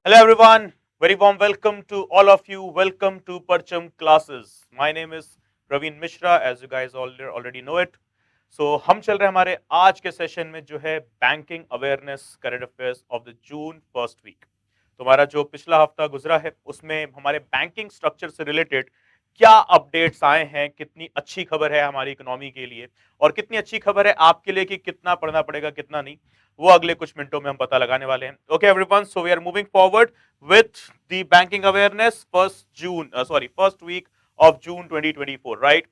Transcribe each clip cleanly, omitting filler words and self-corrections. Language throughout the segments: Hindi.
Hello everyone, very warm welcome to all of you. Welcome to Parcham classes. My name is Praveen Mishra, as you guys already know it. So हम चल रहे हैं हमारे आज के सेशन में जो है banking awareness current affairs of the June first week. तो हमारा जो पिछला हफ्ता गुजरा है उसमें हमारे बैंकिंग स्ट्रक्चर से रिलेटेड क्या अपडेट्स आए हैं, कितनी अच्छी खबर है हमारी इकोनॉमी के लिए और कितनी अच्छी खबर है आपके लिए कि कितना पढ़ना पड़ेगा कितना नहीं, वो अगले कुछ मिनटों में हम पता लगाने वाले हैं। Okay everyone, so we are moving forward with the banking awareness first week of June 2024, right?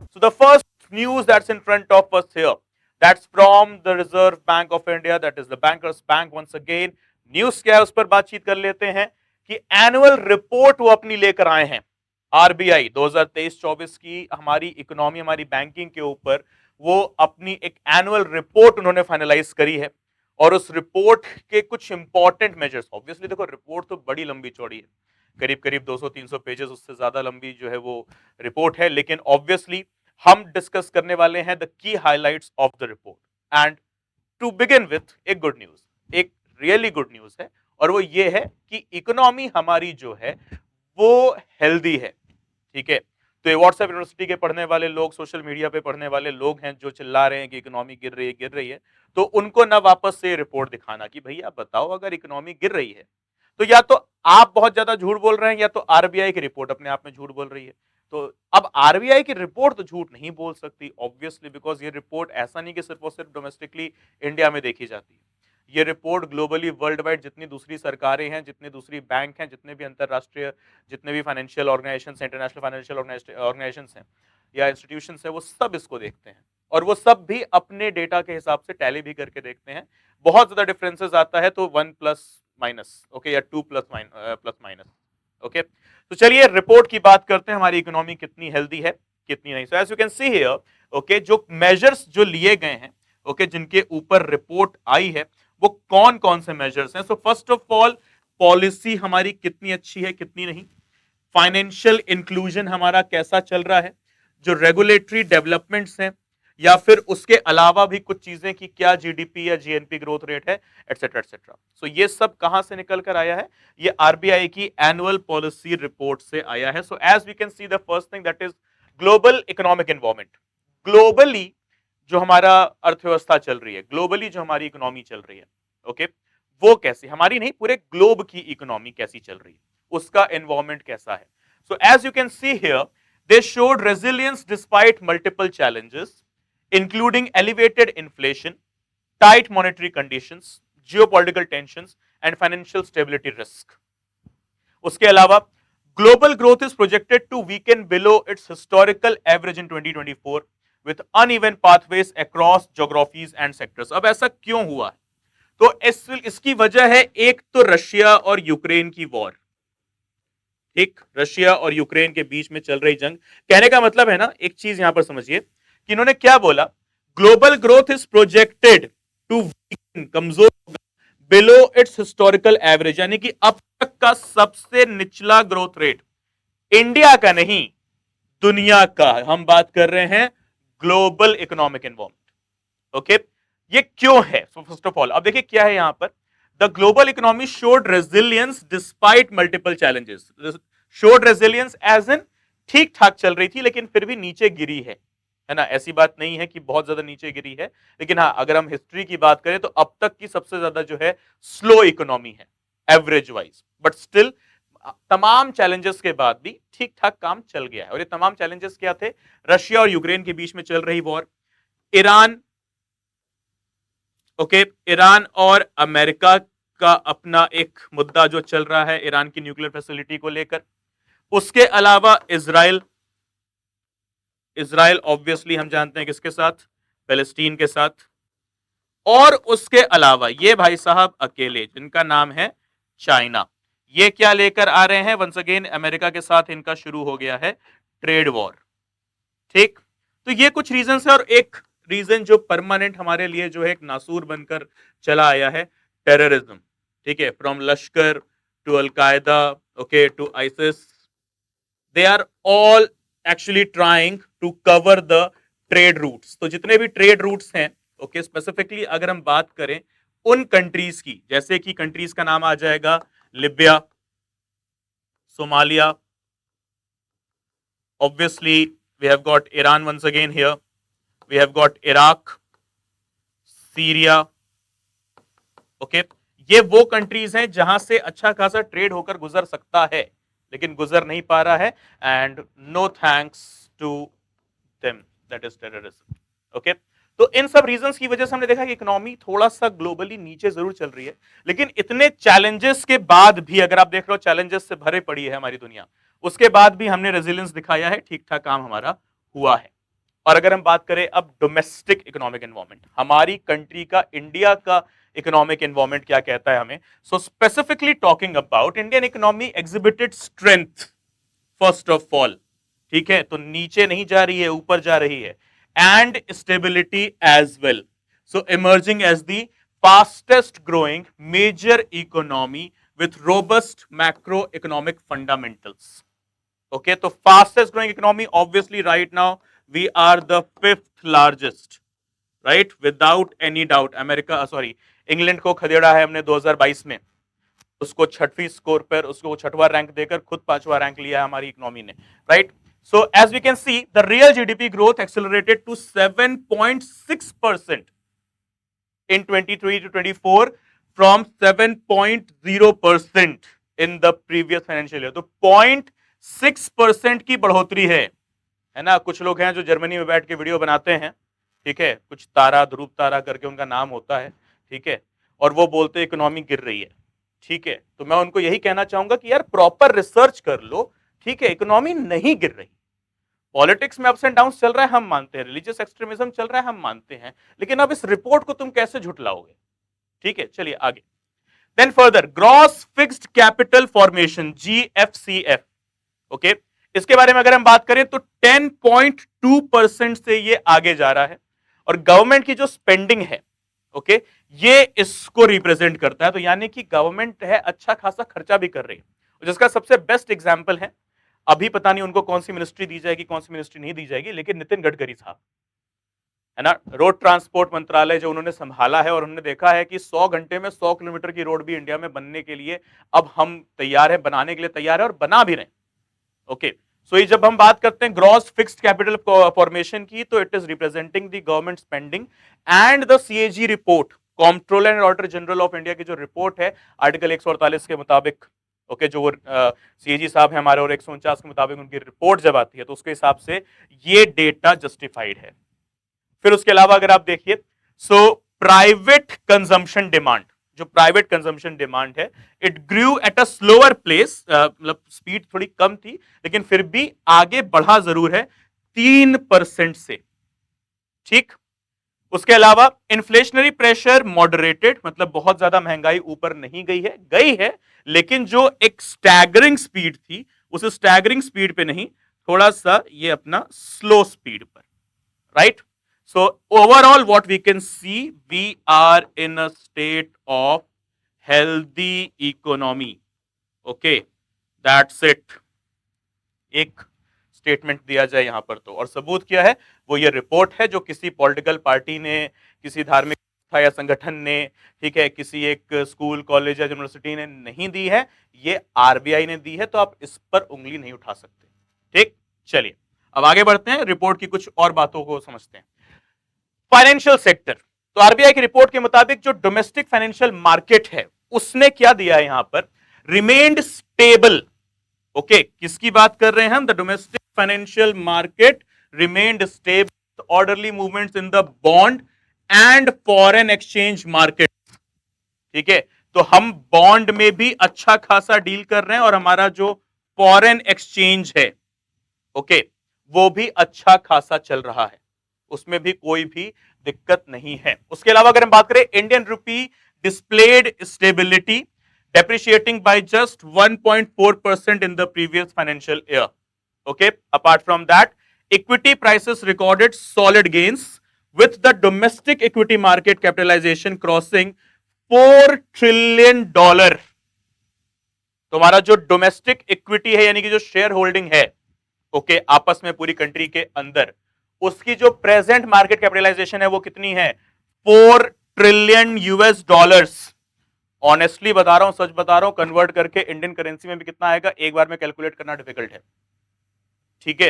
So the first news that's in front of us here, that's from the Reserve Bank of India, that is the Bankers Bank once again. News क्या है उस पर बातचीत कर लेते हैं कि एनुअल रिपोर्ट वो अपनी लेकर आए हैं। आरबीआई 2023-24 की हमारी इकोनॉमी, हमारी बैंकिंग के ऊपर वो अपनी एक एनुअल रिपोर्ट उन्होंने फाइनलाइज करी है और उस रिपोर्ट के कुछ इंपॉर्टेंट मेजर्स, ऑब्वियसली देखो रिपोर्ट तो बड़ी लंबी चौड़ी है, करीब करीब 200-300 पेजेस, उससे ज्यादा लंबी जो है वो रिपोर्ट है, लेकिन ऑब्वियसली हम डिस्कस करने वाले हैं the key highlights of the report. And to begin with एक गुड न्यूज, एक रियली गुड न्यूज है, और वो ये है कि इकोनॉमी हमारी जो है वो हेल्दी है। ठीक है, तो ये व्हाट्सएप यूनिवर्सिटी के पढ़ने वाले लोग, सोशल मीडिया पे पढ़ने वाले लोग हैं जो चिल्ला रहे हैं कि इकोनॉमी गिर रही है, तो उनको ना वापस से रिपोर्ट दिखाना कि भैया बताओ अगर इकोनॉमी गिर रही है तो या तो आप बहुत ज्यादा झूठ बोल रहे हैं या तो आरबीआई की रिपोर्ट अपने आप में झूठ बोल रही है। तो अब आरबीआई की रिपोर्ट तो झूठ नहीं बोल सकती ऑब्वियसली, बिकॉज ये रिपोर्ट ऐसा नहीं कि सिर्फ और सिर्फ डोमेस्टिकली इंडिया में देखी जाती है, ये रिपोर्ट ग्लोबली वर्ल्ड वाइड जितनी दूसरी सरकारें हैं, जितनी दूसरी बैंक हैं, जितने भी अंतरराष्ट्रीय, जितने भी financial organisation, international financial organisation हैं या इंस्टीट्यूशन है, वो सब इसको देखते हैं और वो सब भी अपने डेटा के हिसाब से टैली भी करके देखते हैं। बहुत ज्यादा डिफरेंसेस आता है तो 1+- ओके या 2+- ओके। तो चलिए रिपोर्ट की बात करते हैं, हमारी इकोनॉमी कितनी हेल्दी है कितनी नहीं। So as you can see here, okay, जो मेजर्स जो लिए गए हैं, ओके, जिनके ऊपर रिपोर्ट आई है वो कौन कौन से मेजर्स हैं। So first of all, policy हमारी कितनी अच्छी है कितनी नहीं, फाइनेंशियल इंक्लूजन हमारा कैसा चल रहा है, जो रेगुलेटरी डेवलपमेंट्स हैं या फिर उसके अलावा भी कुछ चीजें कि क्या जीडीपी या जीएनपी ग्रोथ रेट है, एटसेट्रा एटसेट्रा। सो ये सब कहां से निकल कर आया है, ये आरबीआई की एनुअल पॉलिसी रिपोर्ट से आया है। So as we can see the first thing that is global economic environment. Globally जो हमारा अर्थव्यवस्था चल रही है, ग्लोबली जो हमारी इकोनॉमी चल रही है, ओके, वो कैसी, हमारी नहीं पूरे ग्लोब की इकोनॉमी कैसी चल रही है, उसका एनवायरमेंट कैसा है। So as you can see here, they showed resilience despite multiple challenges including elevated inflation, tight monetary conditions, geopolitical tensions and financial stability risk. उसके अलावा global growth is projected to weaken below its historical average in 2024 with uneven pathways across geographies and sectors. अब ऐसा क्यों हुआ है, तो इसकी वजह है एक तो रशिया और यूक्रेन की वॉर। ठीक, रशिया और यूक्रेन के बीच में चल रही जंग। कहने का मतलब है ना, एक चीज यहां पर समझिए कि इन्होंने क्या बोला, global growth is projected to weaken, कमजोर बिलो इट्स हिस्टोरिकल एवरेज, यानी कि अब तक का सबसे निचला ग्रोथ रेट, इंडिया का नहीं दुनिया का हम बात कर रहे हैं, ग्लोबल इकोनॉमिक एनवायरमेंट। ओके, ये क्यों है। सो फर्स्ट ऑफ ऑल अब देखिए क्या है यहां पर, the global economy showed resilience despite multiple challenges. Showed resilience as in ठीक ठाक चल रही थी लेकिन फिर भी नीचे गिरी है ना, ऐसी बात नहीं है कि बहुत ज्यादा नीचे गिरी है, लेकिन हाँ अगर हम हिस्ट्री की बात करें तो अब तक की सबसे ज्यादा जो है स्लो इकोनॉमी है एवरेज वाइज, बट स्टिल तमाम चैलेंजेस के बाद भी ठीक ठाक काम चल गया है। और ये तमाम चैलेंजेस क्या थे, रशिया और यूक्रेन के बीच में चल रही वॉर, ईरान, ओके, ईरान और अमेरिका का अपना एक मुद्दा जो चल रहा है ईरान की न्यूक्लियर फैसिलिटी को लेकर, उसके अलावा इजराइल, इजराइल ऑब्वियसली हम जानते हैं किसके साथ, पैलेस्टीन के साथ, और उसके अलावा ये भाई साहब अकेले जिनका नाम है चाइना, ये क्या लेकर आ रहे हैं, वंस अगेन अमेरिका के साथ इनका शुरू हो गया है ट्रेड वॉर। ठीक, तो ये कुछ रीजन है, और एक रीजन जो परमानेंट हमारे लिए जो है एक नासूर बनकर चला आया है, टेररिज्म। ठीक है, from Lashkar to al Qaeda, okay, to ISIS, they are all actually trying to cover the trade routes. तो जितने भी ट्रेड रूट्स हैं, ओके, स्पेसिफिकली अगर हम बात करें उन कंट्रीज की, जैसे कि कंट्रीज का नाम आ जाएगा Libya, Somalia, obviously we have got Iran once again here, we have got Iraq, Syria, okay. ये वो कंट्रीज हैं जहां से अच्छा खासा ट्रेड होकर गुजर सकता है, लेकिन गुजर नहीं पा रहा है, and no thanks to them, that is terrorism, okay. तो इन सब रीजंस की वजह से हमने देखा कि इकोनॉमी थोड़ा सा ग्लोबली नीचे जरूर चल रही है, लेकिन इतने चैलेंजेस के बाद भी, अगर आप देख रहे हो चैलेंजेस से भरे पड़ी है हमारी दुनिया, उसके बाद भी हमने रेजिलियंस दिखाया है, ठीक ठाक काम हमारा हुआ है। और अगर हम बात करें अब डोमेस्टिक इकोनॉमिक एनवायरमेंट, हमारी कंट्री का, इंडिया का इकोनॉमिक एनवायरमेंट क्या कहता है हमें, so specifically talking about Indian economy exhibited strength first of all, ठीक है, तो नीचे नहीं जा रही है, ऊपर जा रही है, and stability as well, so emerging as the fastest growing major economy with robust macro economic fundamentals, okay, तो fastest growing economy obviously right now we are the fifth largest, right, without any doubt। America, sorry, England को खदेड़ा है हमने 2022 में, उसको छठवीं स्कोर पर, उसको छठवां रैंक देकर खुद पांचवां रैंक लिया है हमारी इकोनॉमी ने, right. So as we can see the real GDP growth accelerated to 7.6% in 23 to 24 from 7.0% in the previous financial year। तो 0.6% की बढ़ोतरी है ना। कुछ लोग हैं जो जर्मनी में बैठ के वीडियो बनाते हैं, ठीक है, कुछ तारा, ध्रुव तारा करके उनका नाम होता है, ठीक है, और वो बोलते इकोनॉमी गिर रही है, ठीक है। तो मैं उनको यही कहना चाहूंगा कि यार प्रॉपर रिसर्च कर लो, ठीक है, इकोनॉमी नहीं गिर रही। पॉलिटिक्स में अप्स एंड डाउन चल रहा है, हम मानते हैं, रिलीजियस एक्सट्रीमिज्म चल रहा है, हम मानते हैं, लेकिन अब इस रिपोर्ट को तुम कैसे झुटलाओगे, ठीक है। चलिए आगे। Then further, gross fixed capital formation, GFCF, okay, इसके बारे में अगर हम बात करें तो 10.2% से ये आगे जा रहा है, और गवर्नमेंट की जो स्पेंडिंग है, ओके, ये इसको रिप्रेजेंट करता है। तो यानी कि गवर्नमेंट है अच्छा खासा खर्चा भी कर रही है, जिसका सबसे बेस्ट एग्जांपल है, अभी पता नहीं उनको कौन सी मिनिस्ट्री दी जाएगी, कौन सी मिनिस्ट्री नहीं दी जाएगी, लेकिन नितिन गडकरी साहब, है ना, रोड ट्रांसपोर्ट मंत्रालय जो उन्होंने संभाला है, और उन्होंने देखा है कि 100 घंटे में 100 किलोमीटर की रोड भी इंडिया में बनने के लिए अब हम तैयार है, बनाने के लिए तैयार है, और बना भी रहे, ओके। सो ये जब हम बात करते हैं ग्रॉस फिक्स्ड कैपिटल फॉर्मेशन की, तो it is representing the government spending, and the CAG report, controller and auditor general of India की जो रिपोर्ट है आर्टिकल 148 के मुताबिक, ओके, जो वो सीएजी साहब है हमारे, और 149 के मुताबिक उनकी रिपोर्ट जब आती है, तो उसके हिसाब से ये डेटा जस्टिफाइड है। फिर उसके अलावा अगर आप देखिए, सो प्राइवेट कंजम्पशन डिमांड, जो प्राइवेट कंजम्पशन डिमांड है, it grew at a slower place, मतलब स्पीड थोड़ी कम थी, लेकिन फिर भी आगे बढ़ा जरूर है 3% से, ठीक। उसके अलावा इन्फ्लेशनरी प्रेशर मॉडरेटेड, मतलब बहुत ज्यादा महंगाई ऊपर नहीं गई है, लेकिन जो एक स्टैगरिंग स्पीड थी, उस स्टैगरिंग स्पीड पे नहीं, थोड़ा सा ये अपना स्लो स्पीड पर, right. So overall what we can see, we are in a state of healthy economy, okay, that's it। एक स्टेटमेंट दिया जाए यहां पर तो, और सबूत क्या है, वो ये रिपोर्ट है जो किसी पॉलिटिकल पार्टी ने, किसी धार्मिक संस्था या संगठन ने, ठीक है, किसी एक स्कूल, कॉलेज या यूनिवर्सिटी ने नहीं दी है, ये आरबीआई ने दी है, तो आप इस पर उंगली नहीं उठा सकते, ठीक। चलिए अब आगे बढ़ते हैं, रिपोर्ट की कुछ और बातों को समझते हैं। फाइनेंशियल सेक्टर, तो आरबीआई की रिपोर्ट के मुताबिक जो डोमेस्टिक फाइनेंशियल मार्केट है, उसने क्या दिया है यहां पर, रिमेन्ड स्टेबल, ओके, किसकी बात कर रहे हैं हम, the domestic financial market remained stable, orderly movements in the bond and foreign exchange market, ठीक है। तो हम बॉन्ड में भी अच्छा खासा डील कर रहे हैं, और हमारा जो फॉरेन एक्सचेंज है, ओके, वो भी अच्छा खासा चल रहा है, उसमें भी कोई भी दिक्कत नहीं है। उसके अलावा अगर हम बात करें, Indian rupee displayed stability, depreciating by just 1.4% in the previous financial year, okay। Apart from that, equity prices recorded solid gains, with the domestic equity market capitalization crossing $4 trillion। तो हमारा जो डोमेस्टिक इक्विटी है, यानी कि जो शेयर होल्डिंग है, ओके, आपस में पूरी कंट्री के अंदर, उसकी जो प्रेजेंट मार्केट कैपिटलाइजेशन है वो कितनी है? 4 ट्रिलियन US डॉलर्स। ऑनेस्टली बता रहा हूं, सच बता रहा हूं, कन्वर्ट करके इंडियन करेंसी में भी कितना आएगा एक बार में कैलकुलेट करना डिफिकल्ट है। ठीक है,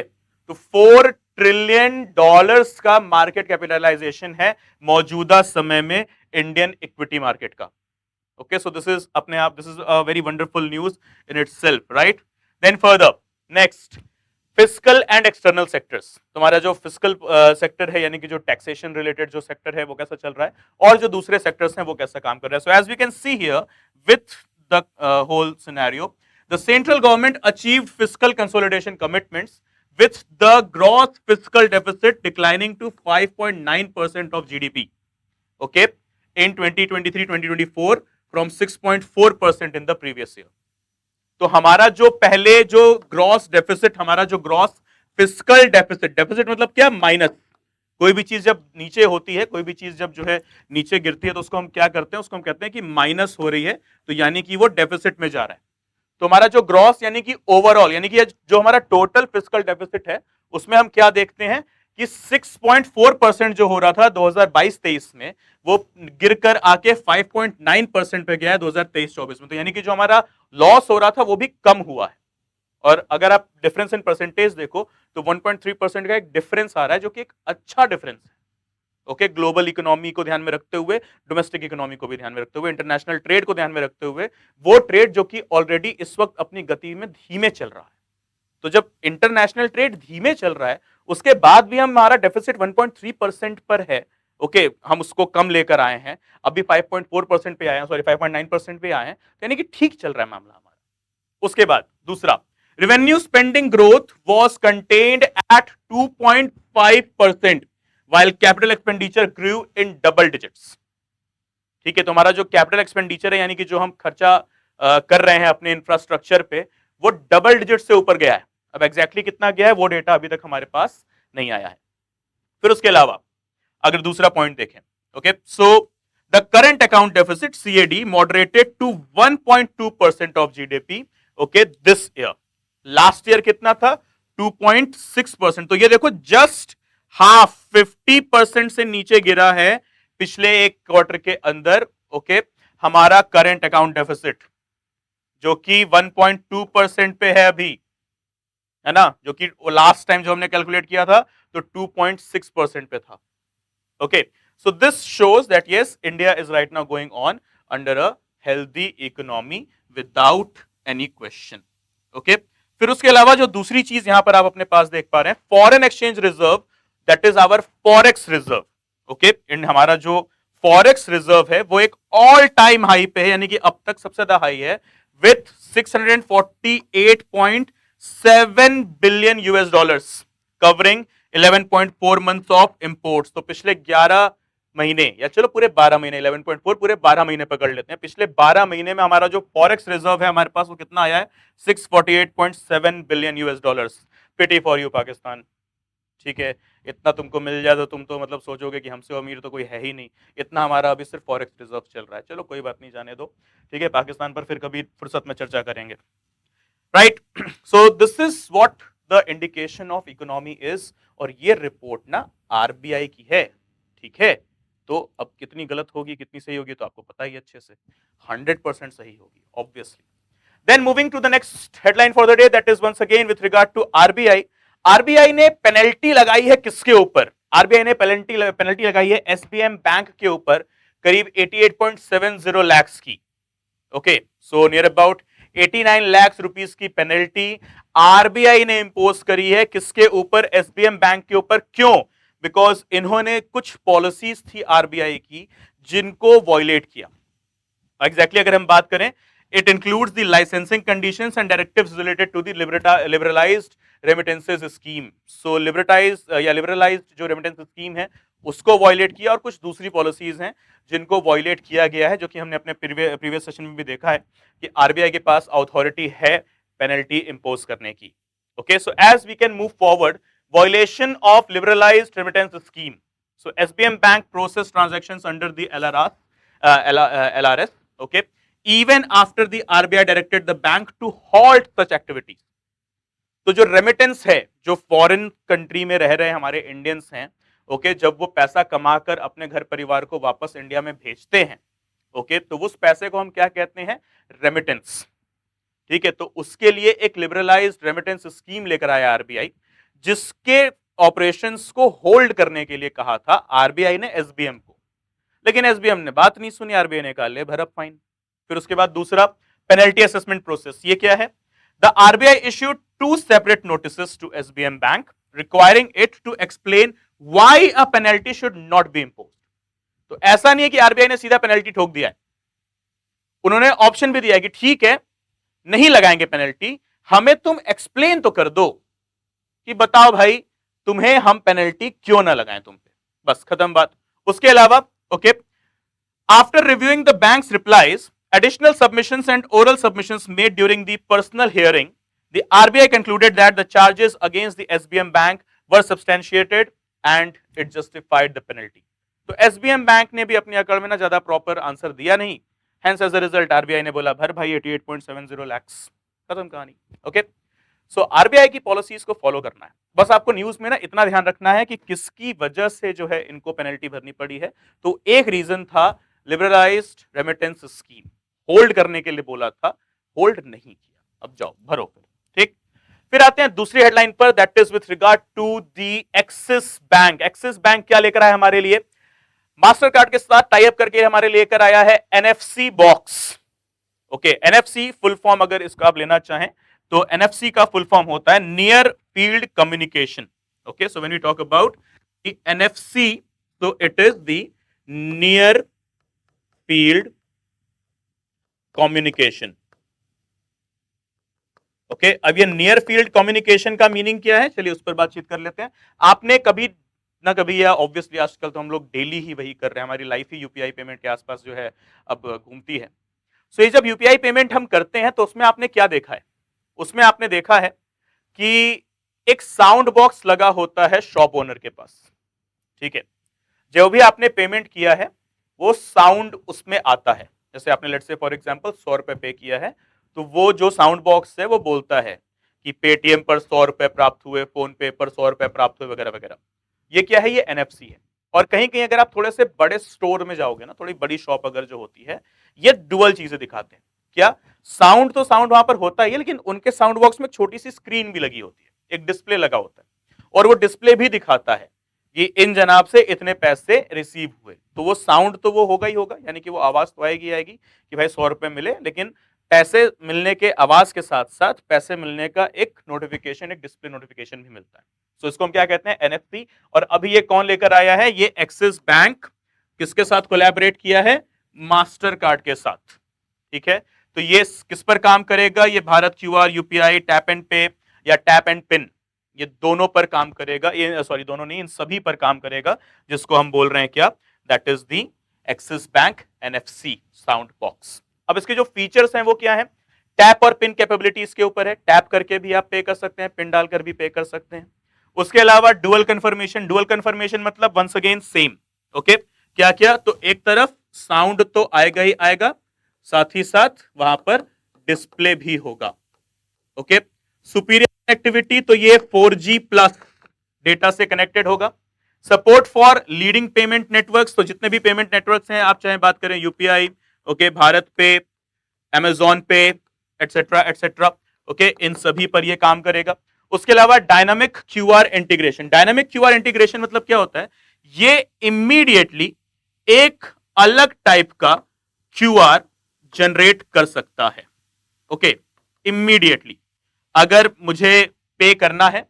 तो 4 ट्रिलियन डॉलर्स का मार्केट कैपिटलाइजेशन है मौजूदा समय में इंडियन इक्विटी मार्केट का। ओके, सो दिस इज अपने आप, this is a very wonderful news in itself, right? Then further, next, fiscal and external sectors. तुम्हारा जो फिस्कल सेक्टर है, यानी कि जो टैक्सेशन रिलेटेड जो सेक्टर है वो कैसा चल रहा है, और जो दूसरे सेक्टर्स हैं वो कैसा काम कर रहा है। So as we can see here with the whole scenario, the central government achieved fiscal consolidation commitments with the gross fiscal deficit declining to 5.9% of GDP, okay, in 2023-2024 from 6.4% in the previous year. तो हमारा जो पहले जो ग्रॉस डेफिसिट, हमारा जो ग्रॉस फिस्कल डेफिसिट, डेफिसिट मतलब क्या? माइनस। कोई भी चीज जब नीचे होती है, कोई भी चीज जब जो है नीचे गिरती है, तो उसको हम क्या करते हैं? उसको हम कहते हैं कि माइनस हो रही है, तो यानी कि वो डेफिसिट में जा रहा है। तो हमारा जो ग्रॉस यानी कि ओवरऑल, यानी कि जो हमारा टोटल फिस्कल डेफिसिट है, उसमें हम क्या देखते हैं कि 6.4% जो हो रहा था 2022-23 में, वो गिरकर आके 5.9% पे गया है 2023-24 में। तो यानी कि जो हमारा लॉस हो रहा था वो भी कम हुआ है। और अगर आप डिफरेंस इन परसेंटेज देखो तो 1.3% का एक डिफरेंस आ रहा है, जो कि एक अच्छा डिफरेंस है। ओके, ग्लोबल इकोनॉमी को ध्यान में रखते हुए, डोमेस्टिक इकोनॉमी को भी ध्यान में रखते हुए, इंटरनेशनल ट्रेड को ध्यान में रखते हुए, वो ट्रेड जो कि ऑलरेडी इस वक्त अपनी गति में धीमे चल रहा है। तो जब इंटरनेशनल ट्रेड धीमे चल रहा है, उसके बाद भी हमारा डेफिसिट 1.3% पर है। ओके, हम उसको कम लेकर आए हैं, अभी 5.4% पे आए हैं, सॉरी 5.9% पे आए हैं, यानी कि ठीक चल रहा है मामला हमारा। उसके बाद दूसरा, revenue spending growth was contained at 2.5% while capital expenditure grew in double digits. ठीक है, तो हमारा जो कैपिटल एक्सपेंडिचर है, यानी कि जो हम खर्चा कर रहे हैं अपने इंफ्रास्ट्रक्चर पे, वो डबल डिजिट से ऊपर गया है। अब एग्जैक्टली कितना गया है वो डेटा अभी तक हमारे पास नहीं आया है। फिर उसके अलावा अगर दूसरा पॉइंट देखें, okay, so the current account deficit CAD moderated to 1.2% of GDP, okay, this year. Last year कितना था? 2.6%। तो ये देखो, जस्ट हाफ, 50% से नीचे गिरा है पिछले एक क्वार्टर के अंदर। ओके, हमारा करंट अकाउंट डेफिसिट, जो कि 1.2% पे है अभी, है ना, जो कि लास्ट टाइम जो हमने कैलकुलेट किया था तो 2.6% पे था। Okay, so this shows that yes, India is right now going on under a healthy economy without any question. Okay, फिर उसके अलावा जो दूसरी चीज यहां पर आप अपने पास देख पा रहे हैं, foreign exchange reserve, that is our forex reserve. Okay, इन हमारा जो फॉरेक्स रिजर्व है वो एक ऑल टाइम हाई पे है, यानी कि अब तक सबसे ज्यादा हाई है, with 648.7 billion US dollars, covering 11.4 months of imports. तो पिछले 11 महीने, या चलो पूरे 12 महीने, 11.4 पूरे 12 महीने पकड़ लेते हैं, पिछले 12 महीने में हमारा जो फॉरेक्स रिजर्व है हमारे पास वो कितना आया है? 648.7 billion US dollars. Pity for you Pakistan. ठीक है, इतना तुमको मिल जाए तो तुम तो मतलब सोचोगे कि हमसे अमीर तो कोई है ही नहीं। इतना हमारा अभी सिर्फ फॉरेक्स रिजर्व चल रहा है। चलो कोई बात नहीं, जाने दो। ठीक है, पाकिस्तान पर फिर कभी फुर्सत में चर्चा करेंगे, right? So this is what the indication of economy is. और ये रिपोर्ट ना RBI की है, ठीक है? तो अब कितनी गलत होगी कितनी सही होगी तो आपको पता ही अच्छे से, 100% सही होगी obviously. Then moving to the next headline for the day, that is once again with regard to RBI. RBI ने पेनल्टी लगाई है किसके ऊपर? RBI ने पेनल्टी लगाई है SBM बैंक के ऊपर, करीब 88.70 लाख की। Okay, so near about 89 lakh rupees की पेनल्टी RBI ने इंपोज करी है किसके ऊपर? SBM बैंक के ऊपर। क्यों? बिकॉज इन्होंने कुछ पॉलिसीज थी RBI की जिनको वॉयलेट किया। एग्जैक्टली अगर हम बात करें, it includes the licensing conditions and directives related to the liberalized remittances scheme. So liberalized जो remittance scheme है उसको वॉयलेट किया, और कुछ दूसरी पॉलिसीज हैं जिनको वॉयलेट किया गया है, जो कि हमने अपने प्रीवियस सेशन में भी देखा है कि RBI के पास अथॉरिटी है पेनल्टी इंपोज करने की। Okay, so as we can move forward, violation of liberalized remittance scheme. So SBM Bank process transactions under the LRS, okay, even after the RBI directed the bank to halt such activities. तो जो रेमिटेंस है, जो फॉरेन कंट्री में रह रहे हमारे इंडियंस हैं, ओके, जब वो पैसा कमाकर अपने घर परिवार को वापस इंडिया में भेजते हैं, ओके, तो उस पैसे को हम क्या कहते हैं? रेमिटेंस। ठीक है, तो उसके लिए एक लिबरलाइज्ड रेमिटेंस स्कीम लेकर आया आरबीआई, जिसके ऑपरेशंस को होल्ड करने के लिए कहा था आरबीआई ने एसबीएम को, लेकिन एसबीएम ने बात नहीं सुनी, आरबीआई ने कहा ले भर अब फाइन। फिर उसके बाद दूसरा पेनल्टी असेसमेंट प्रोसेस, ये क्या है? The RBI issued 2 separate notices to SBM bank requiring it to explain why a penalty should not be imposed. तो ऐसा नहीं है कि आरबीआई ने सीधा पेनल्टी ठोक दिया है, उन्होंने ऑप्शन भी दिया है कि ठीक है नहीं लगाएंगे पेनल्टी, हमें तुम एक्सप्लेन तो कर दो कि बताओ भाई तुम्हें हम पेनल्टी क्यों ना लगाएं तुम पे, बस खत्म बात। उसके अलावा okay, after reviewing the banks replies, additional submissions and oral submissions made during the personal hearing, the RBI concluded that the charges against the SBM Bank were substantiated and it justified the penalty. तो SBM बैंक ने भी अपनी अकड़ में ना ज्यादा प्रॉपर आंसर दिया नहीं, hence as a result RBI ने बोला भर भाई 88.70 lakhs, खत्म कहानी। ओके, सो आरबीआई की पॉलिसीज को फॉलो करना है, बस आपको न्यूज में ना इतना ध्यान रखना है कि किसकी वजह से जो है इनको पेनल्टी भरनी पड़ी है। तो एक रीजन था लिबरलाइज्ड रेमिटेंस स्कीम, होल्ड करने के लिए बोला था, होल्ड नहीं किया, अब जाओ भरो फिर। ठीक, फिर आते हैं दूसरी हेडलाइन पर, that is with regard to the Axis Bank. Axis Bank क्या लेकर आया हमारे लिए? मास्टर कार्ड के साथ टाई अप करके हमारे लेकर आया है NFC box. Okay, NFC full form अगर इसका आप लेना चाहें तो एनएफसी का फुल फॉर्म होता है near field communication. Okay, so when we talk about the NFC, तो it is the near field communication. Okay, अब ये नियर फील्ड कम्युनिकेशन का मीनिंग क्या है, चलिए उस पर बातचीत कर लेते हैं। आपने कभी ना कभी, या ऑब्वियसली आजकल तो हम लोग डेली ही वही कर रहे हैं, हमारी लाइफ ही यूपीआई पेमेंट के आसपास जो है अब घूमती है। सो ये जब यूपीआई पेमेंट हम करते हैं तो उसमें आपने क्या देखा है? उसमें आपने देखा है कि एक साउंड बॉक्स लगा होता है शॉप ओनर के पास। ठीक है, जो भी आपने पेमेंट किया है वो साउंड उसमें आता है। जैसे आपने लेट्स से फॉर एग्जांपल 100 रुपए पे किया है, तो वो जो साउंड बॉक्स है वो बोलता है कि पेटीएम पर 100 रुपए प्राप्त हुए, फोन पे पर 100 रुपए प्राप्त हुए, वगैरह वगैरह। ये क्या है? ये एनएफसी है। और कहीं कहीं अगर आप थोड़े से बड़े स्टोर में जाओगे ना, थोड़ी बड़ी शॉप अगर जो होती है, ये डुअल चीजें दिखाते हैं। क्या? साउंड तो साउंड वहां पर होता ही है, लेकिन उनके साउंड बॉक्स में छोटी सी स्क्रीन भी लगी होती है, एक डिस्प्ले लगा होता है, और वो डिस्प्ले भी दिखाता है कि इन जनाब से इतने पैसे रिसीव हुए। तो वो साउंड तो वो होगा ही होगा, यानी कि वो आवाज तो आएगी आएगी कि भाई 100 रुपए मिले, लेकिन पैसे मिलने के आवाज के साथ साथ पैसे मिलने का एक नोटिफिकेशन, एक डिस्प्ले नोटिफिकेशन भी मिलता है। सो इसको हम क्या कहते हैं? एनएफसी। और अभी ये कौन लेकर आया है? ये एक्सिस बैंक किसके साथ कोलैबोरेट किया है? मास्टर कार्ड के साथ। ठीक है, तो ये किस पर काम करेगा? ये Bharat QR, UPI, tap and पे या टैप एंड पिन, ये दोनों पर काम करेगा। ये सॉरी दोनों नहीं, इन सभी पर काम करेगा, जिसको हम बोल रहे हैं क्या? That is the Axis bank NFC sound box. अब इसके जो फीचर्स हैं वो क्या है? टैप और पिन कैपेबिलिटी इसके ऊपर है, टैप करके भी आप पे कर सकते हैं, पिन डालकर भी पे कर सकते हैं। उसके अलावा डुअल कंफर्मेशन, डुअल कंफर्मेशन मतलब वंस अगेन सेम। ओके, क्या क्या? तो एक तरफ साउंड तो आएगा ही आएगा, साथ ही साथ वहां पर डिस्प्ले भी होगा। ओके, सुपीरियर कनेक्टिविटी, तो ये 4G प्लस डेटा से कनेक्टेड होगा। Support for leading payment networks, तो जितने भी पेमेंट नेटवर्क्स हैं, आप चाहे बात करें यूपीआई, ओके, भारत पे, अमेजॉन पे, एटसेट्रा एटसेट्रा, ओके, इन सभी पर ये काम करेगा। उसके अलावा dynamic QR integration. Dynamic QR integration मतलब क्या होता है? ये इमीडिएटली एक अलग टाइप का क्यूआर जनरेट कर सकता है। ओके, इमीडिएटली अगर मुझे पे करना है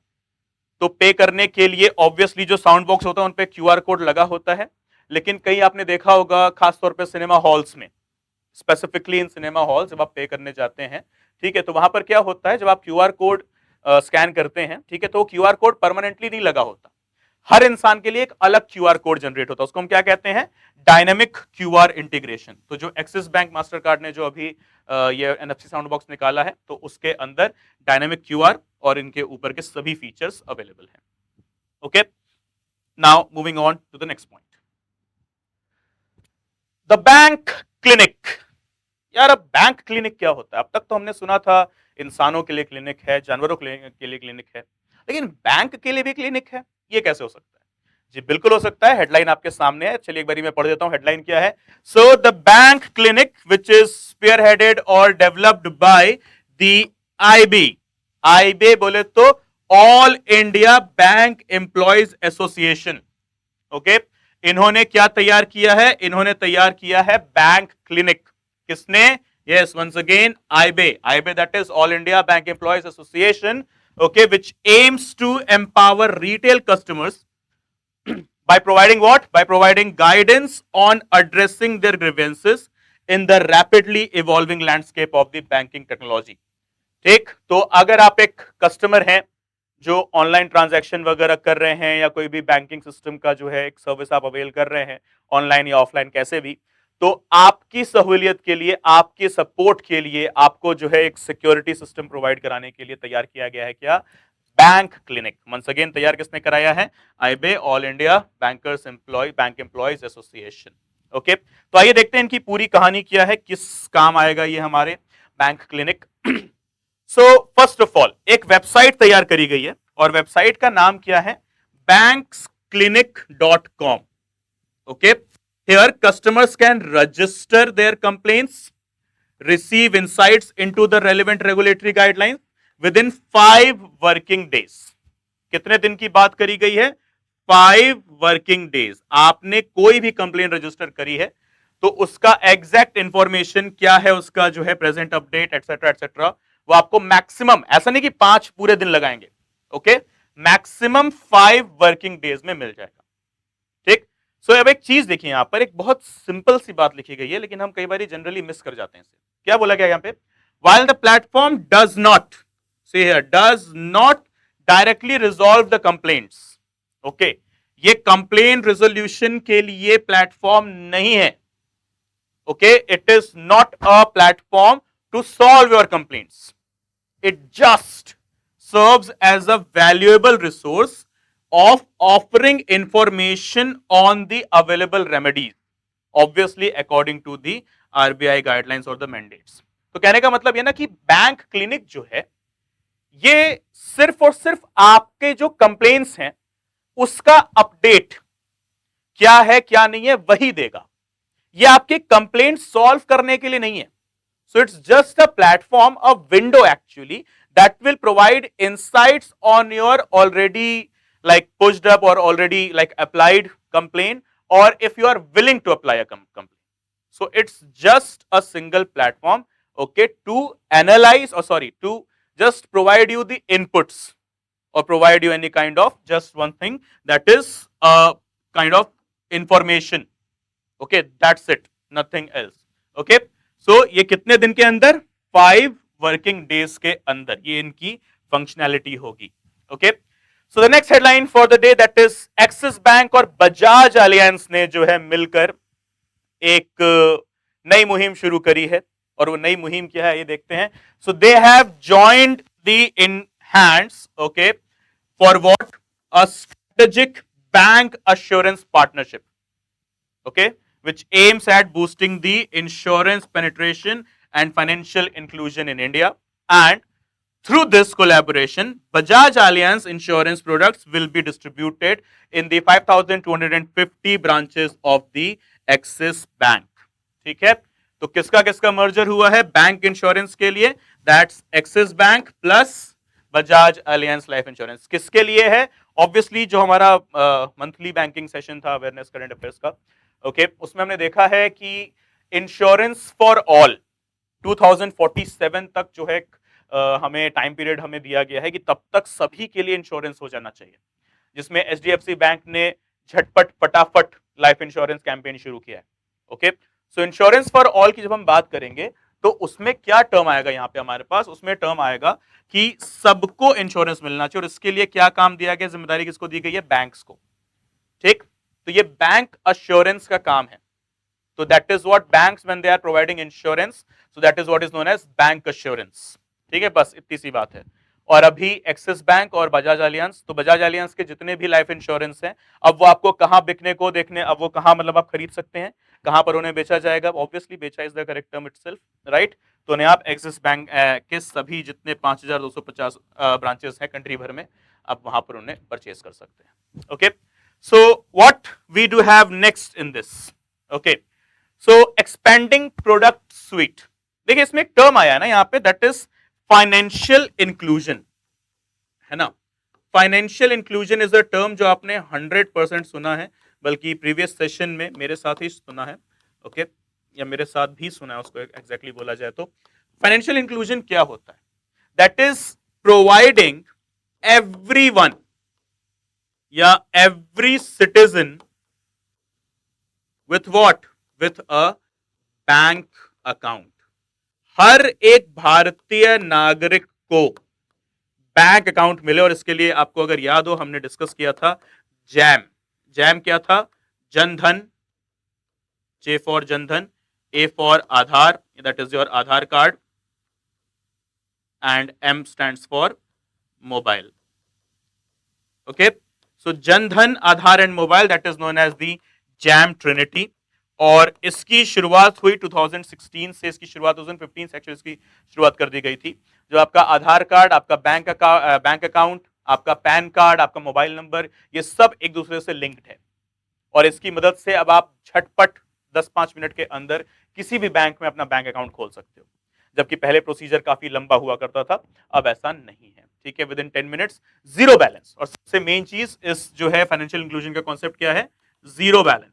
तो पे करने के लिए ऑब्वियसली जो साउंड बॉक्स होता है उन पे क्यूआर कोड लगा होता है, लेकिन कहीं आपने देखा होगा खासतौर पे सिनेमा हॉल्स में, स्पेसिफिकली इन सिनेमा हॉल जब आप पे करने जाते हैं, ठीक है, तो वहां पर क्या होता है? जब आप क्यूआर कोड स्कैन करते हैं, ठीक है, तो क्यूआर कोड परमानेंटली नहीं लगा होता, हर इंसान के लिए एक अलग क्यूआर कोड जनरेट होता है, उसको हम क्या कहते हैं? Dynamic QR integration. तो जो एक्सिस बैंक मास्टर कार्ड ने जो अभी ये एनएफसी साउंड बॉक्स निकाला है, तो उसके अंदर डायनेमिक क्यूआर और इनके ऊपर के सभी फीचर्स अवेलेबल हैं। Okay, now moving on to the next point, the bank clinic. यार अब बैंक क्लिनिक क्या होता है? अब तक तो हमने सुना था इंसानों के लिए क्लिनिक है, जानवरों के लिए क्लिनिक है, लेकिन बैंक के लिए भी क्लिनिक है, ये कैसे हो सकता है? जी बिल्कुल हो सकता है। हेडलाइन आपके सामने है, चलिए एक बारी मैं पढ़ देता हूं हेडलाइन क्या है। So the bank clinic which is spearheaded और developed by the IB, IB बोले तो all India bank employees association. Okay, इन्होंने क्या तैयार किया है? इन्होंने तैयार किया है बैंक क्लिनिक। किसने? Yes, once again IBE, IBE that is all India bank employees association, okay, which aims to empower retail customers by providing what? By providing guidance on addressing their grievances in the rapidly evolving landscape of the banking technology. ठीक, तो अगर आप एक कस्टमर हैं जो ऑनलाइन ट्रांजैक्शन वगैरह कर रहे हैं या कोई भी बैंकिंग सिस्टम का जो है एक सर्विस आप अवेल कर रहे हैं ऑनलाइन या ऑफलाइन कैसे भी, तो आपकी सहूलियत के लिए, आपके सपोर्ट के लिए आपको जो है एक सिक्योरिटी सिस्टम प्रोवाइड कराने के लिए तैयार किया गया है क्या? Bank clinic. वंस अगेन तैयार किसने कराया है? IBE, all India bankers employ bank employees association. Okay, तो आइए देखते हैं इनकी पूरी कहानी क्या है, किस काम आएगा ये हमारे bank clinic. So first of all एक वेबसाइट तैयार करी गई है और वेबसाइट का नाम क्या है? banksclinic.com। Okay, here customers can register their complaints, receive insights into the relevant regulatory guidelines within 5 working days। कितने दिन की बात करी गई है? 5 वर्किंग डेज। आपने कोई भी कंप्लेन रजिस्टर करी है तो उसका एग्जैक्ट इंफॉर्मेशन क्या है, उसका जो है प्रेजेंट अपडेट एटसेट्रा एटसेट्रा, वो आपको मैक्सिमम, ऐसा नहीं कि 5 पूरे दिन लगाएंगे, ओके, मैक्सिमम 5 वर्किंग डेज में मिल जाएगा। ठीक, सो अब एक चीज देखिए, यहां पर एक बहुत सिंपल सी बात लिखी गई है लेकिन हम कई बार जनरली मिस कर जाते हैं इसे। क्या बोला गया यहां पे? while the platform does not, see here, does not directly resolve the complaints, okay, ये कंप्लेन रेजोल्यूशन के लिए प्लेटफॉर्म नहीं है। Okay, it is not a platform to solve your complaints, it just serves as a valuable resource of offering information on the available remedies, obviously according to the RBI guidelines or the mandates। तो कहने का मतलब ये ना कि बैंक क्लिनिक जो है ये सिर्फ और सिर्फ आपके जो कंप्लेंट्स हैं उसका अपडेट क्या है क्या नहीं है वही देगा, ये आपके कंप्लेंट सॉल्व करने के लिए नहीं है। So it's just a platform, a window actually that will provide insights on your already like pushed up or already like applied complaint, or if you are willing to apply a complaint. So it's just a single platform, okay, to analyze, or sorry, to just provide you the inputs or provide you any kind of just one thing, that is a kind of information, okay, that's it, nothing else। okay, so ये कितने दिन के अंदर? 5 वर्किंग डेज के अंदर ये इनकी फंक्शनैलिटी होगी। Okay, so the next headline for the day that is axis bank और बजाज अलियंस ने जो है मिलकर एक नई मुहिम शुरू करी है, और वो नई मुहिम क्या है ये देखते हैं। So they have joined the in hands, okay, for what? A strategic bancassurance partnership, okay, which aims at boosting the insurance penetration and financial inclusion in India. And through this collaboration, Bajaj Allianz insurance products will be distributed in the 5,250 branches of the Axis Bank। ठीक है, तो किसका किसका मर्जर हुआ है बैंक इंश्योरेंस के लिए? That's Axis bank plus Bajaj Allianz life insurance. किसके लिए है? ऑब्वियसली जो हमारा मंथली बैंकिंग सेशन था अवेयरनेस करंट अफेयर्स का, ओके, उसमें हमने देखा है कि इंश्योरेंस फॉर ऑल 2047 तक जो है हमें टाइम पीरियड हमें दिया गया है कि तब तक सभी के लिए इंश्योरेंस हो जाना चाहिए, जिसमें एचडीएफसी बैंक ने झटपट फटाफट लाइफ इंश्योरेंस कैंपेन शुरू किया है। Okay, so insurance for all की जब हम बात करेंगे तो उसमें क्या टर्म आएगा यहां पे हमारे पास? उसमें टर्म आएगा कि सबको इंश्योरेंस मिलना चाहिए, और इसके लिए क्या काम दिया गया, जिम्मेदारी किसको दी गई है? बैंक्स को। ठीक, तो ये बैंक अश्योरेंस का काम है। तो that is what banks when they are providing insurance, so that is what is known as bancassurance. ठीक है, बस इतनी सी बात है। और अभी एक्सिस बैंक और बजाज अलियंस, तो बजाज अलियंस के जितने भी लाइफ इंश्योरेंस हैं अब वो आपको कहां बिकने को देखने, अब वो कहां मतलब आप खरीद सकते हैं? कहां पर उन्हें बेचा जाएगा? ऑब्वियसली बेचा is the correct term itself, right? तो उन्हें आप एक्सिस बैंक के सभी जितने 5250 ब्रांचेस हैं कंट्री भर में, आप वहां पर उन्हें परचेज कर सकते हैं। Okay, so what we do have next in this? Okay, so expanding product suite. देखिए इसमें एक टर्म आया है ना यहाँ पे, दैट इज फाइनेंशियल इंक्लूजन, है ना? Financial inclusion is a term जो आपने 100% सुना है, बल्कि प्रीवियस सेशन में मेरे साथ ही सुना है, ओके, या मेरे साथ भी सुना है उसको एग्जैक्टली बोला जाए तो। फाइनेंशियल इंक्लूजन क्या होता है? दैट इज प्रोवाइडिंग एवरीवन या every citizen with what? With a bank account. हर एक भारतीय नागरिक को बैंक अकाउंट मिले, और इसके लिए आपको अगर याद हो हमने डिस्कस किया था जैम। जैम क्या था? Jandhan, J for Jandhan, A for Aadhaar, that is your Aadhaar card, and M stands for mobile. Okay, so Jandhan, Aadhaar and mobile, that is known as the JAM trinity. और इसकी शुरुआत हुई 2016 से, इसकी शुरुआत 2015 से एक्चुअली इसकी शुरुआत कर दी गई थी। जो आपका आधार कार्ड, आपका बैंक अकाउंट, आपका पैन कार्ड, आपका मोबाइल नंबर, ये सब एक दूसरे से लिंक्ड है, और इसकी मदद से अब आप झटपट 10-5 मिनट के अंदर किसी भी बैंक में अपना बैंक अकाउंट खोल सकते हो, जबकि पहले प्रोसीजर काफी लंबा हुआ करता था, अब ऐसा नहीं है। ठीक है, with in 10 minutes, zero balance. और सबसे मेन चीज इस जो है फाइनेंशियल इंक्लूजन का कॉन्सेप्ट क्या है? Zero balance.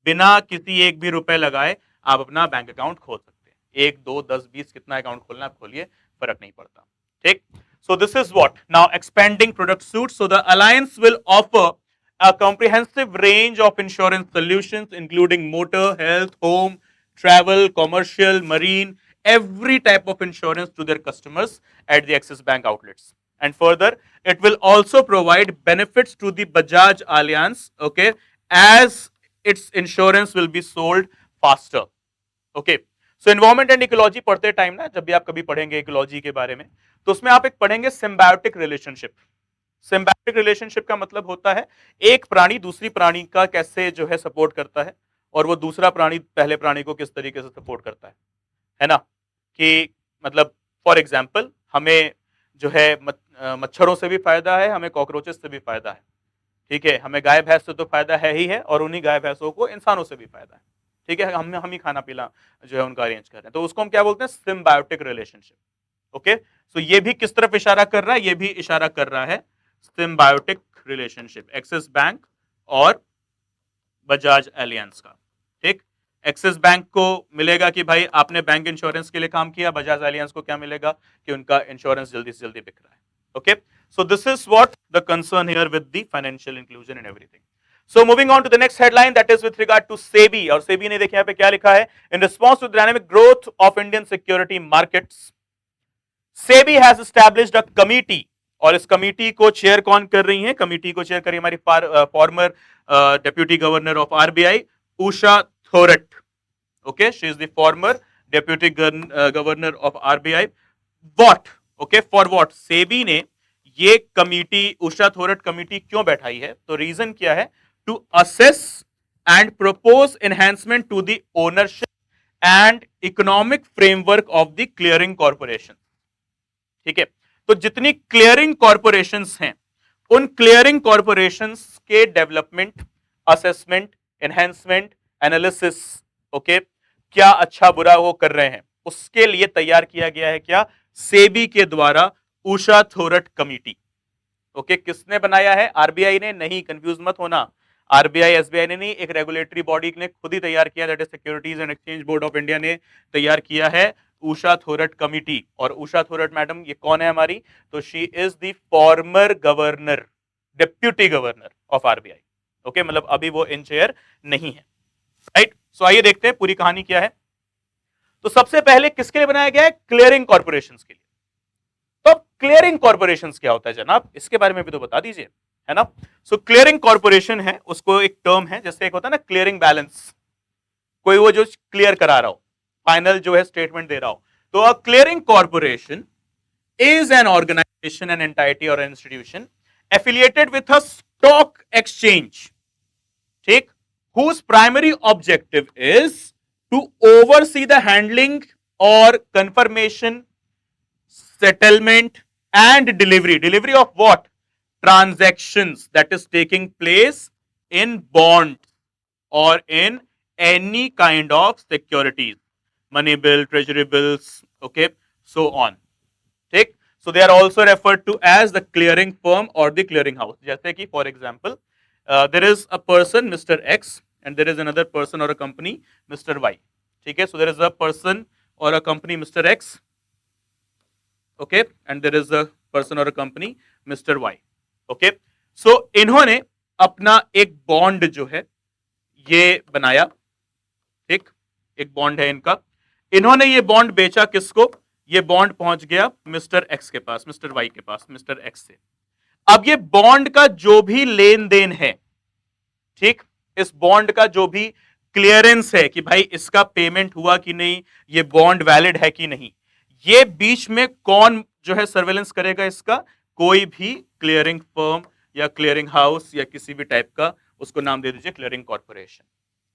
बिना किसी एक भी रुपए लगाए आप अपना बैंक अकाउंट खोल सकते हैं। 1, 2, 10, 20 कितना अकाउंट खोलना आप खोलिए, फर्क नहीं पड़ता। ठीक, so this is what now expanding product suite. So the alliance will offer a comprehensive range of insurance solutions including motor, health, home, travel, commercial, marine, every type of insurance to their customers at the Axis Bank outlets. And further, it will also provide benefits to the Bajaj Alliance, okay, as its insurance will be sold faster. Okay, so environment and ecology पढ़ते टाइम ना, जब भी आप कभी पढ़ेंगे इकोलॉजी के बारे में, तो उसमें आप एक पढ़ेंगे सिम्बायोटिक रिलेशनशिप। सिम्बायोटिक रिलेशनशिप का मतलब होता है एक प्राणी दूसरी प्राणी का कैसे जो है सपोर्ट करता है, और वो दूसरा प्राणी पहले प्राणी को किस तरीके से सपोर्ट करता है ना? कि मतलब फॉर एग्जाम्पल हमें जो है मच्छरों से भी फायदा है, हमें कॉकरोचेस से भी फायदा है। ठीक है, हमें गाय भैंस से तो फायदा है ही है, और उन्हीं गाय भैंसों को इंसानों से भी फायदा है। ठीक है, हम ही खाना पीना जो है उनका अरेंज कर रहे हैं, तो उसको हम क्या बोलते हैं? Symbiotic relationship. ओके, सो ये भी किस तरफ इशारा कर रहा है? ये भी इशारा कर रहा है सिम्बायोटिक रिलेशनशिप, एक्सिस बैंक और बजाज एलियंस का। ठीक, एक्सिस बैंक को मिलेगा कि भाई आपने बैंक इंश्योरेंस के लिए काम किया, बजाज एलियंस को क्या मिलेगा? कि उनका इंश्योरेंस जल्दी से जल्दी बिक रहा है। Okay, so this is what the concern here with the financial inclusion and everything. So moving on to the next headline, that is with regard to SEBI, और SEBI ने देखिए यहाँ पे क्या लिखा है? In response to the dynamic growth of Indian security markets, SEBI has established a committee, और इस कमिटी को चेयर कौन कर रही है? कमिटी को चेयर कर रही है हमारी former deputy governor of RBI Usha Thorat. Okay, she is the former deputy governor of RBI. What? Okay, for what? SEBI ने ये कमिटी, उषा थोरट कमिटी क्यों बैठाई है? तो रीजन क्या है? To assess and propose enhancement to the ownership and economic framework of the clearing corporation. ठीक है, तो जितनी क्लियरिंग कॉर्पोरेशंस हैं, उन क्लियरिंग कॉर्पोरेशंस के development, assessment, enhancement, analysis, okay, क्या अच्छा बुरा वो कर रहे हैं, उसके लिए तैयार किया गया है क्या? सेबी के द्वारा उषा थोरट कमिटी। ओके, किसने बनाया है? आरबीआई ने नहीं, कंफ्यूज मत होना। आरबीआई एसबीआई ने नहीं, एक रेगुलेटरी बॉडी ने खुद ही तैयार किया, that is securities and exchange board of India ने तैयार किया है उषा थोरट कमिटी। और उषा थोरट मैडम ये कौन है हमारी? तो she is the former governor, deputy governor of RBI. Okay, मतलब अभी वो इन चेयर नहीं है, राइट? सो आइए देखते हैं पूरी कहानी क्या है। तो सबसे पहले किसके लिए बनाया गया है? क्लियरिंग कॉर्पोरेशंस के लिए। तो क्लियरिंग कॉर्पोरेशंस क्या होता है जनाब? इसके बारे में भी तो बता दीजिए, है ना? सो क्लियरिंग कॉर्पोरेशन है, उसको एक टर्म है, जैसे एक होता है ना क्लियरिंग बैलेंस, कोई वो जो क्लियर करा रहा हो, फाइनल जो है स्टेटमेंट दे रहा हो। तो अ clearing corporation is an organization, an entity or an institution affiliated with a stock exchange, ठीक, whose primary objective is to oversee the handling or confirmation, settlement and delivery of what? Transactions that is taking place in bonds or in any kind of securities, money bill, treasury bills, okay, so on. ठीक, so they are also referred to as the clearing firm or the clearing house. जैसे कि for example, there is a person Mr. X and there is another person or a company Mr. Y. ठीक है, so there is a person or a company Mr. X, okay, and there is a person or a company Mr. Y. Okay, so इन्होंने अपना एक बॉन्ड जो है ये बनाया, ठीक, एक बॉन्ड है इनका, इन्होंने ये बॉन्ड बेचा किसको? ये बॉन्ड पहुंच गया मिस्टर एक्स के पास, मिस्टर वाई के पास, मिस्टर एक्स से। अब ये बॉन्ड का जो भी लेन देन है, ठीक, इस बॉन्ड का जो भी क्लियरेंस है कि भाई इसका पेमेंट हुआ कि नहीं, ये बॉन्ड वैलिड है कि नहीं, ये बीच में कौन जो है सर्वेलेंस करेगा इसका? कोई भी क्लियरिंग फर्म या क्लियरिंग हाउस या किसी भी टाइप का, उसको नाम दे दीजिए क्लियरिंग कॉर्पोरेशन।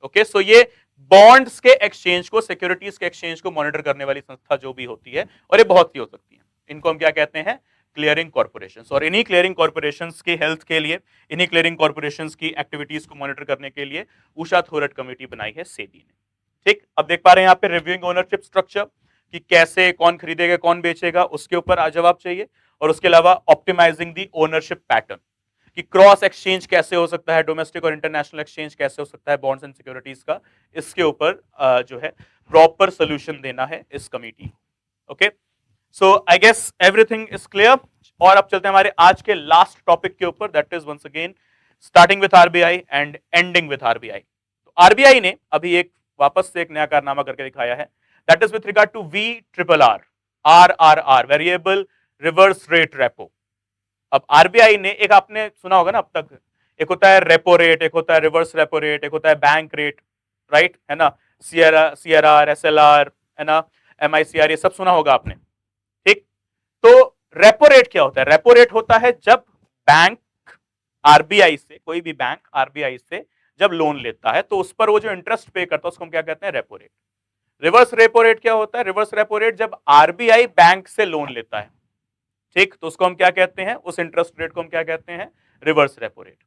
ओके, सो ये बॉन्ड्स के एक्सचेंज को, सिक्योरिटीज के एक्सचेंज को मॉनिटर करने वाली संस्था जो भी होती है, और ये बहुत सी हो सकती है, इनको हम क्या कहते हैं? Clearing corporations. और इन्हीं क्लियरिंग कॉर्पोरेशंस की हेल्थ के लिए, इन्हीं क्लियरिंग कॉर्पोरेशंस की एक्टिविटीज को मॉनिटर करने के लिए उषा थोरट कमेटी बनाई है सेबी ने। ठीक, अब देख पा रहे हैं यहाँ पे रिव्यूइंग ओनरशिप स्ट्रक्चर कि कैसे कौन खरीदेगा कौन बेचेगा, उसके ऊपर आज जवाब चाहिए। और उसके अलावा ऑप्टिमाइजिंग दी ओनरशिप पैटर्न कि क्रॉस एक्सचेंज कैसे हो सकता है, डोमेस्टिक और इंटरनेशनल एक्सचेंज कैसे हो सकता है बॉन्ड्स एंड सिक्योरिटीज का, इसके ऊपर जो है प्रॉपर सोल्यूशन देना है इस कमेटी। Okay, so I guess everything is clear. और अब चलते हैं हमारे आज के लास्ट टॉपिक के ऊपर, that is once again starting with RBI and ending with RBI. तो आरबीआई ने अभी एक वापस से एक नया कारनामा करके दिखाया है, that is with regard to VRRR, RRR, variable reverse rate repo. अब आरबीआई ने, एक आपने सुना होगा ना अब तक, एक होता है रेपो रेट, एक होता है रिवर्स रेपो रेट, एक होता है बैंक रेट, राइट, है ना, CRR, SLR, है ना, MICR, ये सब सुना होगा आपने। ठीक, तो रेपो रेट क्या होता है? रेपो रेट होता है जब बैंक आरबीआई से, कोई भी बैंक आरबीआई से जब लोन लेता है तो उस पर वो जो इंटरेस्ट पे करता है उसको हम क्या कहते हैं? Repo rate. Reverse repo rate क्या होता है? रिवर्स रेपो रेट जब आरबीआई बैंक से लोन लेता है, ठीक, तो उसको हम क्या कहते हैं? उस इंटरेस्ट रेट को हम क्या कहते हैं? Reverse repo rate.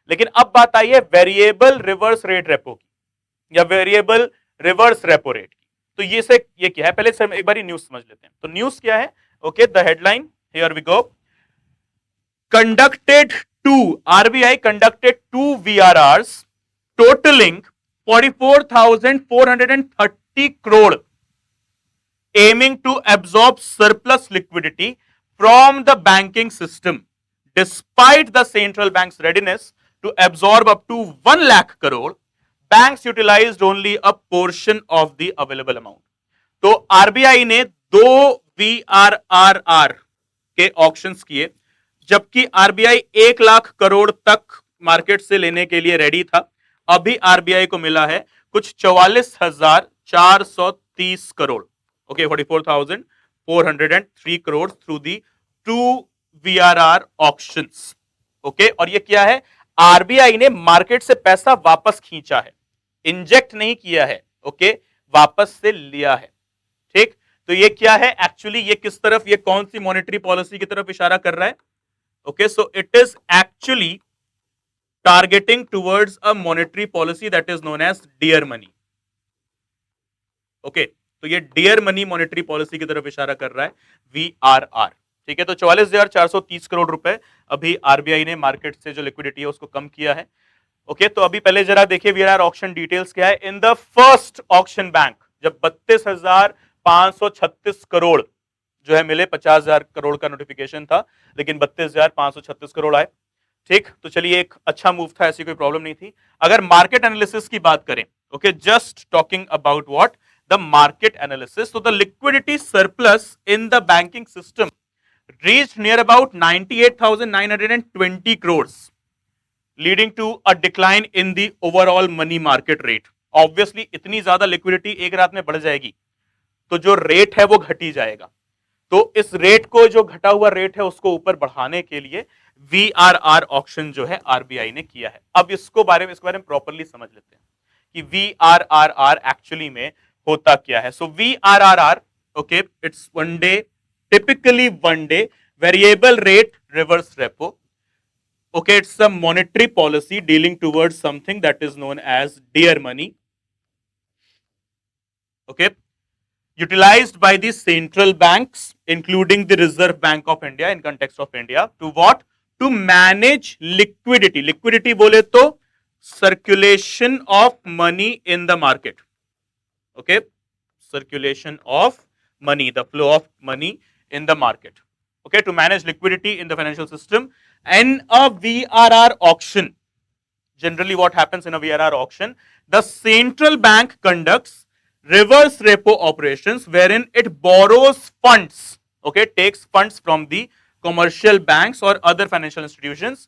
लेकिन अब बात आई है वेरिएबल रिवर्स रेट रेपो की या वेरिएबल रिवर्स रेपो रेट की। तो ये क्या है? पहले से एक बार न्यूज समझ लेते हैं। तो न्यूज क्या है? Okay, the headline, here we go. Conducted two, RBI conducted 2 VRRs totaling 44,430 crore, aiming to absorb surplus liquidity from the banking system, despite the central bank's readiness to absorb up to 1 lakh crore, banks utilized only a portion of the available amount. तो आरबीआई ने 2 VRRR के ऑक्शंस किए, जबकि आरबीआई 1 लाख करोड़ तक मार्केट से लेने के लिए रेडी था। अभी आरबीआई को मिला है कुछ 44,430 crore, okay, 44,403 crore through the 2 VRR auctions. Okay, और ये क्या है? आरबीआई ने मार्केट से पैसा वापस खींचा है, इंजेक्ट नहीं किया है, ओके, वापस से लिया है। ठीक, तो ये क्या है एक्चुअली? ये किस तरफ, ये कौन सी मॉनेटरी पॉलिसी की तरफ इशारा कर रहा है? Okay, so it is actually targeting towards a monetary policy that is known as dear money. Okay, तो ये डियर मनी मॉनेटरी पॉलिसी की तरफ इशारा कर रहा है VRR। ठीक है, तो 44,430 करोड़ रुपए अभी आरबीआई ने मार्केट से जो लिक्विडिटी है उसको कम किया है। ओके, तो अभी पहले जरा देखिए VRR ऑक्शन डिटेल्स क्या है। In the first auction bank जब 32,536 करोड़ जो है मिले, 50,000 करोड़ का नोटिफिकेशन था लेकिन 32,536 करोड़ आए। ठीक, तो चलिए एक अच्छा मूव था, ऐसी कोई प्रॉब्लम नहीं थी। अगर मार्केट एनालिसिस की बात करें, okay, just talking about what the market analysis, तो the liquidity surplus in the banking system reached near about 98,920 crores, leading to a decline in the overall money market rate. Obviously, इतनी ज्यादा लिक्विडिटी एक रात में बढ़ जाएगी तो जो रेट है वो घटी जाएगा। तो इस रेट को, जो घटा हुआ रेट है, उसको ऊपर बढ़ाने के लिए VRR ऑक्शन जो है आरबीआई ने किया है। अब इसके बारे में प्रॉपरली समझ लेते हैं कि VRR एक्चुअली में होता क्या है। सो VRR, okay, it's one day, typically one day variable rate reverse repo. Okay, it's a monetary policy dealing towards something that is known as dear money. Okay, utilized by the central banks, including the Reserve Bank of India in context of India, to what? To manage liquidity. Liquidity बोले तो circulation of money in the market. Okay, circulation of money, the flow of money in the market. Okay, to manage liquidity in the financial system. And a VRR auction, generally what happens in a VRR auction, the central bank conducts reverse repo operations wherein it borrows funds, okay, takes funds from the commercial banks or other financial institutions,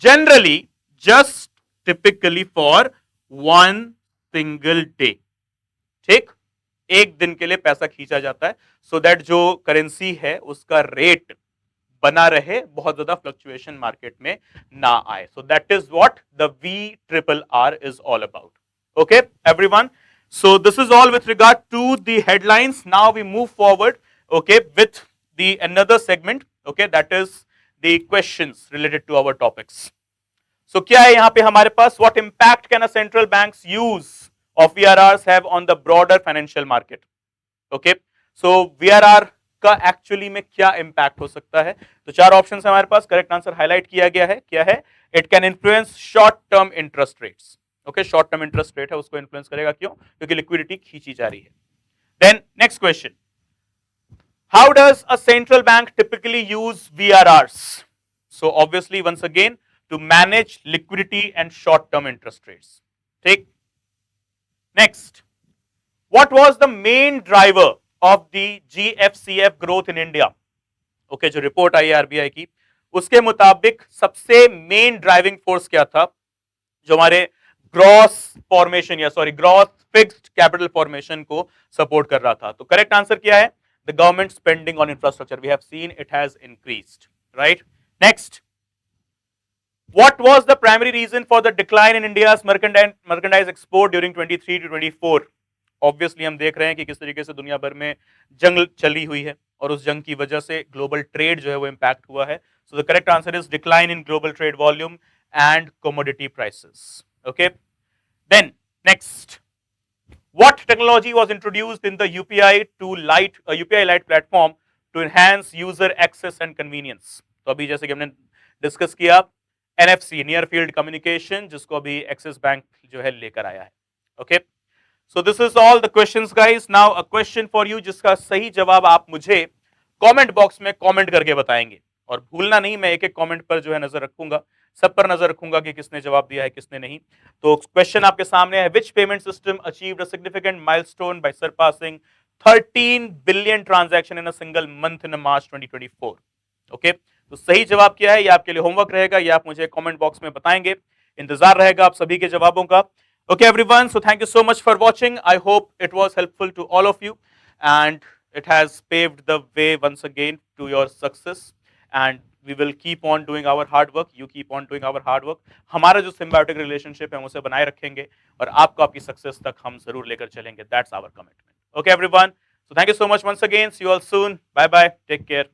generally just typically for one single day. ठीक, एक दिन के लिए पैसा खींचा जाता है सो दैट जो करेंसी है उसका रेट बना रहे, बहुत ज्यादा फ्लक्चुएशन मार्केट में ना आए. सो that is what the VRR is all about. Okay everyone, so this is all with regard to the headlines. Now we move forward, okay, with the another segment, okay, that is the questions related to our topics. So क्या है यहाँ पे हमारे पास? What impact can a central bank's use of VRRs have on the broader financial market? Okay, so VRR का एक्चुअली में क्या इम्पैक्ट हो सकता है? तो चार ऑप्शन हमारे पास, करेक्ट आंसर हाईलाइट किया गया है. क्या है? It can influence short term interest rates. Okay, short term interest rate है उसको इन्फ्लुएंस करेगा. क्यों? क्योंकि लिक्विडिटी खींची जा रही है. Then next question, how does a central bank typically use VRRs? So obviously once again to manage liquidity and short term interest rates. ठीक. Next, what was the main driver of the GFCF growth in India? Okay, जो रिपोर्ट आई है आरबीआई की, उसके मुताबिक सबसे मेन ड्राइविंग फोर्स क्या था जो हमारे ग्रॉस फॉर्मेशन या sorry gross fixed capital formation को सपोर्ट कर रहा था? तो करेक्ट आंसर क्या है? The government spending on infrastructure. We have seen it has increased, right. Next, what was the primary reason for the decline in India's merchandise export during 23 to 24? Obviously हम देख रहे हैं कि किस तरीके से दुनिया भर में जंग चली हुई है और उस जंग की वजह से ग्लोबल ट्रेड जो है वो इंपैक्ट हुआ है. So the correct answer is decline in global trade volume and commodity prices. Okay, then next, what technology was introduced in the UPI Lite platform to enhance user access and convenience? तो अभी जैसे कि हमने डिस्कस किया, NFC, नियर फील्ड कम्युनिकेशन, जिसको अभी एक्सिस बैंक जो है लेकर आया है. Okay, so this is all the questions guys. Now a question for you, जिसका सही जवाब आप मुझे कमेंट बॉक्स में कमेंट करके बताएंगे. और भूलना नहीं, मैं एक एक कमेंट पर जो है नजर रखूंगा, सब पर नजर रखूंगा कि किसने जवाब दिया है किसने नहीं. तो क्वेश्चन आपके सामने है, which payment system achieved a significant milestone by surpassing 13 billion transaction in a single month in March 2024? Okay, तो सही जवाब क्या है? ये आपके लिए होमवर्क रहेगा, ये आप मुझे कमेंट बॉक्स में बताएंगे. इंतजार रहेगा आप सभी के जवाबों का. Okay everyone, so thank you so much for watching. I hope it was helpful to all of you and it has paved the way once again to your success, and we will keep on doing our hard work. You keep on doing our hard work. हमारा जो symbiotic relationship है हम उसे बनाए रखेंगे और आपको आपकी सक्सेस तक हम जरूर लेकर चलेंगे. That's our commitment. Okay everyone, so thank you so much once again. See you all soon. Bye bye. Take care.